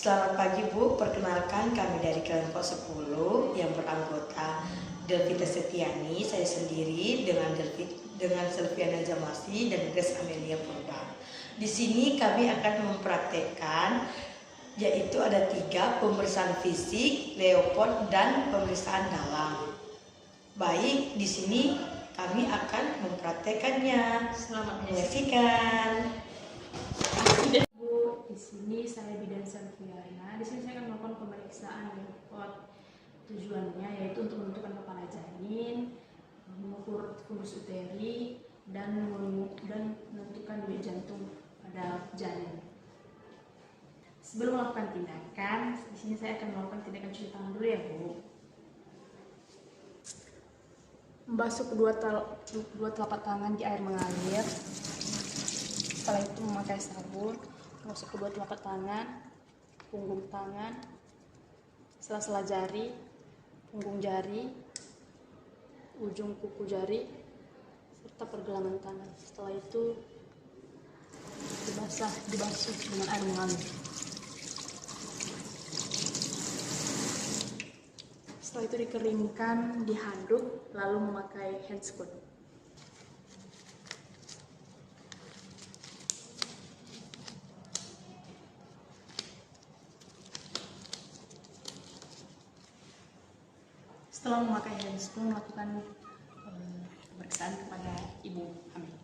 Selamat pagi Bu, perkenalkan kami dari kelompok 10 yang beranggota Delvita Setiani, saya sendiri dengan Selviana Jamasi dan Grace Amelia Purba. Di sini kami akan mempraktekkan yaitu ada 3 pemeriksaan fisik, leopard dan pemeriksaan dalam. Baik, di sini kami akan mempraktekannya. Selamat menyaksikan. Di sini saya bidan Selviana. Di sini saya akan melakukan pemeriksaan leopard. Tujuannya yaitu untuk menentukan kepala janin, mengukur fundus uteri, dan menentukan denyut jantung pada janin. Sebelum melakukan tindakan, di sini saya akan melakukan tindakan cuci tangan dulu ya Bu. Membasuh kedua telapak tangan di air mengalir. Setelah itu memakai sabun. Masuk kedua telapak tangan, punggung tangan, sela-sela jari, punggung jari, ujung kuku jari, serta pergelangan tangan. Setelah itu dibasuh dengan air mengalir. Setelah itu dikeringkan, diaduk, lalu memakai handscoon. Setelah memakai handscoon, melakukan pemeriksaan kepada ibu hamil.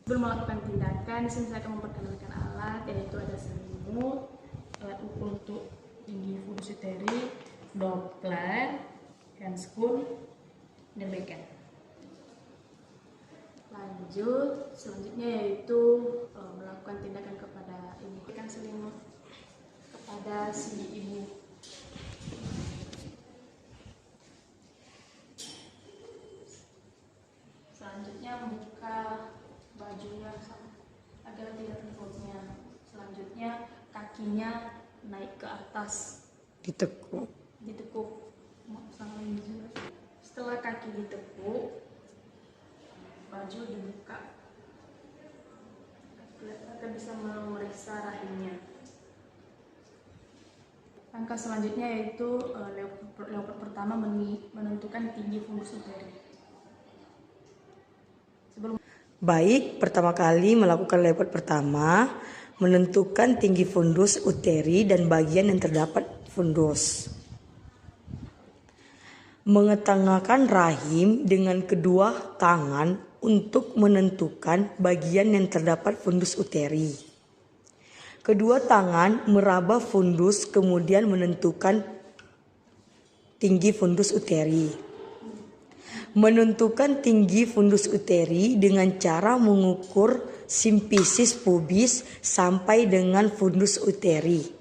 Sebelum melakukan tindakan, di sini saya akan memperkenalkan alat, yaitu ada selimut, alat ukur untuk tinggi fundus uteri, Doppler, handscoon, dan beacon. Selanjutnya yaitu melakukan tindakan kepada ibu. Berikan selimut kepada si ibu. Selanjutnya membuka bajunya agar tidak tertutup. Selanjutnya kakinya naik ke atas, ditekuk. Setelah kaki ditekuk, baju dibuka agar bisa memeriksa rahimnya. Langkah selanjutnya yaitu leopard pertama menentukan tinggi fundus uteri. Baik, pertama kali melakukan leopard pertama, menentukan tinggi fundus uteri dan bagian yang terdapat fundus. Mengetengahkan rahim dengan kedua tangan untuk menentukan bagian yang terdapat fundus uteri. Kedua tangan meraba fundus kemudian menentukan tinggi fundus uteri. Menentukan tinggi fundus uteri dengan cara mengukur simfisis pubis sampai dengan fundus uteri.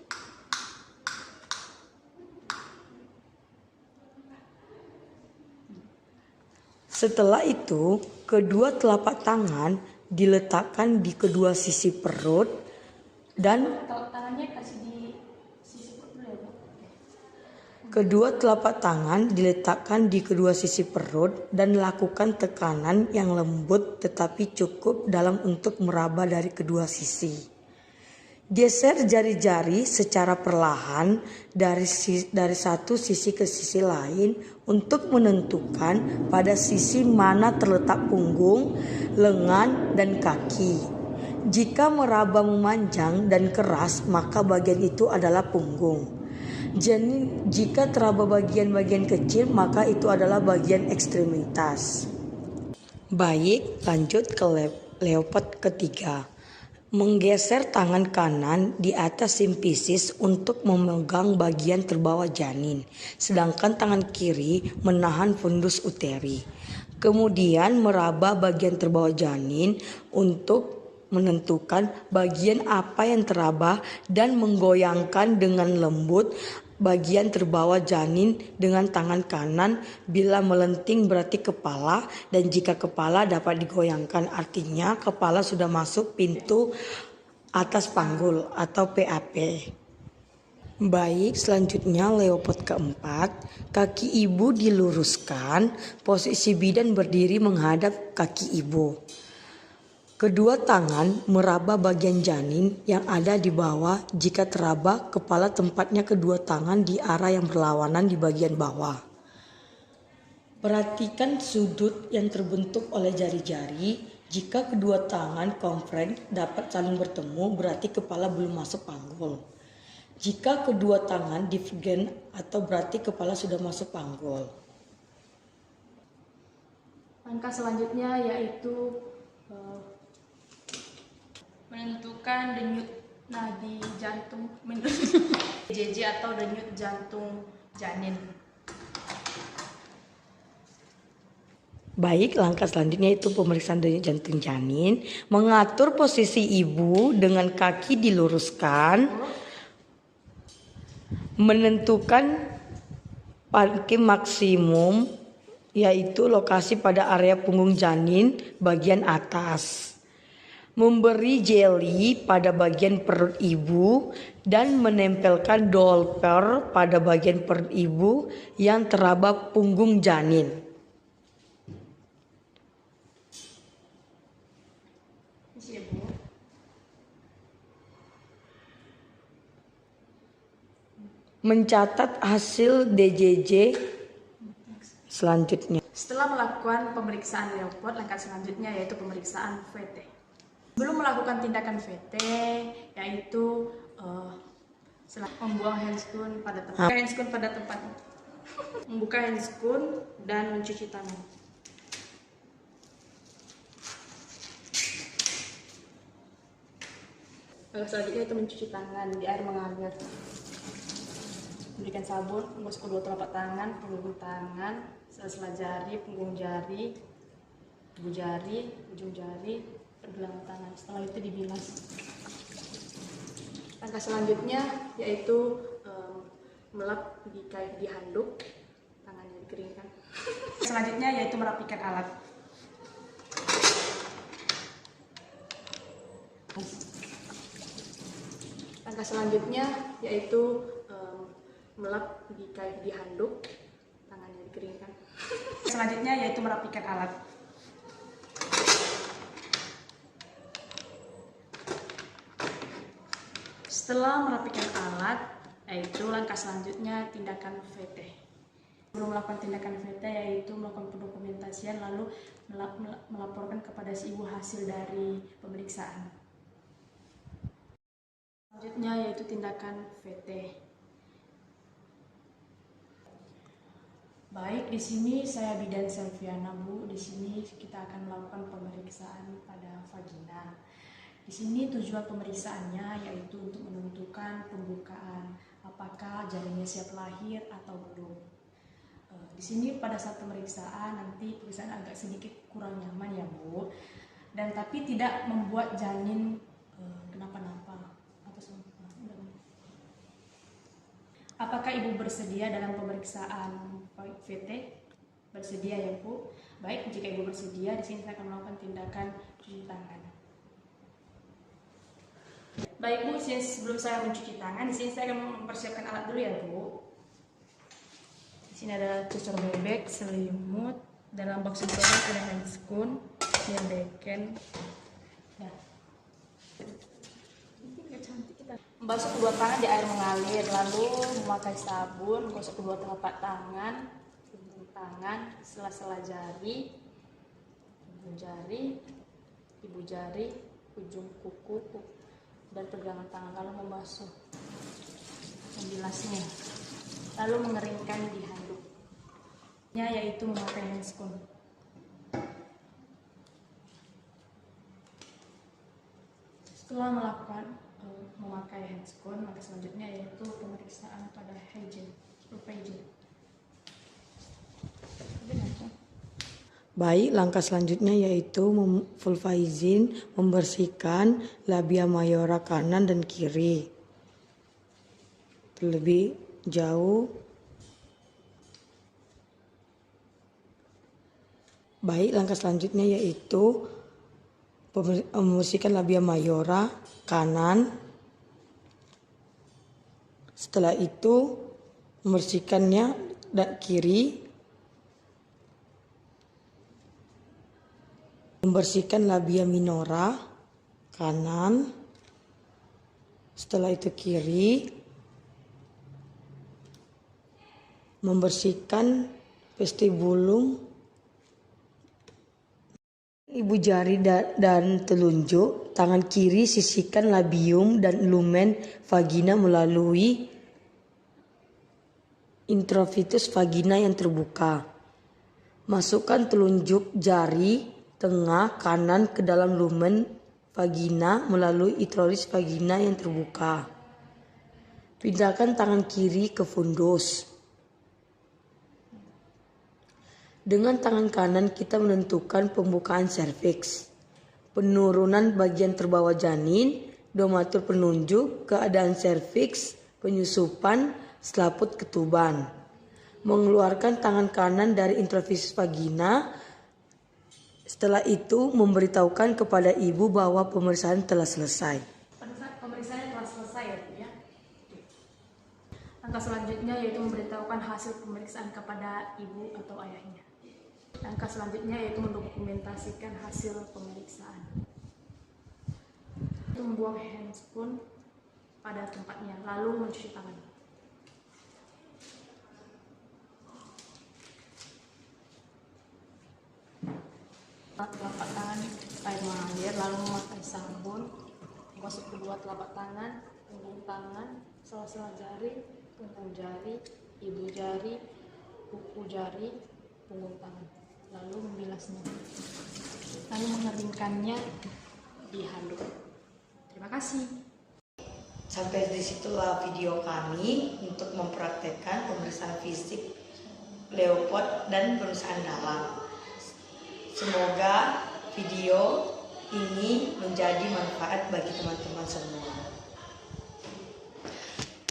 Setelah itu, kedua telapak tangan diletakkan di kedua sisi perut dan kedua telapak tangan diletakkan di kedua sisi perut dan lakukan tekanan yang lembut tetapi cukup dalam untuk meraba dari kedua sisi. Geser jari-jari secara perlahan dari satu sisi ke sisi lain untuk menentukan pada sisi mana terletak punggung, lengan, dan kaki. Jika meraba memanjang dan keras, maka bagian itu adalah punggung. Jadi jika teraba bagian-bagian kecil, maka itu adalah bagian ekstremitas. Baik, lanjut ke leopard ketiga. Menggeser tangan kanan di atas simfisis untuk memegang bagian terbawah janin, sedangkan tangan kiri menahan fundus uteri. Kemudian meraba bagian terbawah janin untuk menentukan bagian apa yang teraba dan menggoyangkan dengan lembut bagian terbawah janin dengan tangan kanan. Bila melenting berarti kepala, dan jika kepala dapat digoyangkan artinya kepala sudah masuk pintu atas panggul atau PAP. Baik, selanjutnya leopard keempat. Kaki ibu diluruskan, posisi bidan berdiri menghadap kaki ibu. Kedua tangan meraba bagian janin yang ada di bawah. Jika teraba, kepala tempatnya kedua tangan di arah yang berlawanan di bagian bawah. Perhatikan sudut yang terbentuk oleh jari-jari. Jika kedua tangan kompreh dapat saling bertemu, berarti kepala belum masuk panggul. Jika kedua tangan divergen atau berarti kepala sudah masuk panggul. Langkah selanjutnya yaitu menentukan denyut nadi jantung JJ atau denyut jantung janin. Baik, langkah selanjutnya itu pemeriksaan denyut jantung janin. Mengatur posisi ibu dengan kaki diluruskan. Menentukan parking maksimum, yaitu lokasi pada area punggung janin bagian atas. Memberi jeli pada bagian perut ibu dan menempelkan dolper pada bagian perut ibu yang teraba punggung janin. Mencatat hasil DJJ selanjutnya. Setelah melakukan pemeriksaan Leopold, langkah selanjutnya yaitu pemeriksaan VT. Sebelum melakukan tindakan VT, yaitu membuang handscoon pada tempat, membuka handscoon dan mencuci tangan. Selanjutnya itu mencuci tangan di air mengalir. Berikan sabun, menggosok kedua telapak tangan, punggung tangan, sela-sela jari, punggung jari, ibu jari, ujung jari, pergelangan tangan. Setelah itu dibilas. Langkah selanjutnya yaitu melap di handuk, tangannya dikeringkan. Selanjutnya yaitu merapikan alat. Langkah selanjutnya yaitu melap di handuk, tangannya dikeringkan. Selanjutnya yaitu merapikan alat. Setelah merapikan alat, yaitu langkah selanjutnya tindakan VT. Sebelum melakukan tindakan VT yaitu melakukan pendokumentasian lalu melaporkan kepada si ibu hasil dari pemeriksaan. Selanjutnya yaitu tindakan VT. Baik, di sini saya bidan Selviana, Bu. Di sini kita akan melakukan pemeriksaan pada vagina. Di sini tujuan pemeriksaannya yaitu untuk menentukan pembukaan, apakah janinnya siap lahir atau belum. Di sini pada saat pemeriksaan nanti pemeriksaan agak sedikit kurang nyaman ya, Bu. Dan tapi tidak membuat janin kenapa-napa. Apakah ibu bersedia dalam pemeriksaan VT? Bersedia ya, Bu. Baik, jika ibu bersedia, di sini saya akan melakukan tindakan cuci tangan. Baik, Bu, sebelum saya mencuci tangan, di sini saya akan mempersiapkan alat dulu ya, Bu. Di sini ada cucur bebek, selimut, dalam box sensoran ada handscoon, yang beken. Nah. Membasuh kedua tangan di air mengalir, lalu memakai sabun, gosok kedua telapak tangan, punggung tangan, sela-sela jari, ibu jari, ujung kuku, dan pergelangan tangan, lalu membasuh, membilasnya, lalu mengeringkan di handuknya, yaitu memakai handscoon. Setelah memakai handscoon, maka selanjutnya yaitu pemeriksaan pada hygiene. Baik, langkah selanjutnya yaitu vulvaizin, membersihkan labia mayora kanan dan kiri. Terlebih jauh. Baik, langkah selanjutnya yaitu membersihkan labia mayora kanan. Setelah itu membersihkannya kiri. Membersihkan labia minora kanan, setelah itu kiri. Membersihkan vestibulum ibu jari dan telunjuk. Tangan kiri sisihkan labium dan lumen vagina melalui introfitus vagina yang terbuka. Masukkan telunjuk jari tengah kanan ke dalam lumen vagina melalui introfitus vagina yang terbuka. Pindahkan tangan kiri ke fundus. Dengan tangan kanan kita menentukan pembukaan serviks, penurunan bagian terbawah janin, domatur penunjuk, keadaan serviks, penyusupan, selaput ketuban. Mengeluarkan tangan kanan dari introfitus vagina. Setelah itu memberitahukan kepada ibu bahwa pemeriksaan telah selesai. Pemeriksaan telah selesai ya Bu ya. Langkah selanjutnya yaitu memberitahukan hasil pemeriksaan kepada ibu atau ayahnya. Langkah selanjutnya yaitu mendokumentasikan hasil pemeriksaan. Itu membuang handphone pada tempatnya, lalu mencuci tangan. Telapak tangan air mengalir, lalu memakai sabun, menggosok kedua telapak tangan, punggung tangan, sela-sela jari, punggung jari, ibu jari, kuku jari, punggung tangan. Lalu membilasnya, lalu mengeringkannya di handuk. Terima kasih. Sampai di situlah video kami untuk mempraktekkan pemeriksaan fisik Leopold dan pemeriksaan dalam. Semoga video ini menjadi manfaat bagi teman-teman semua.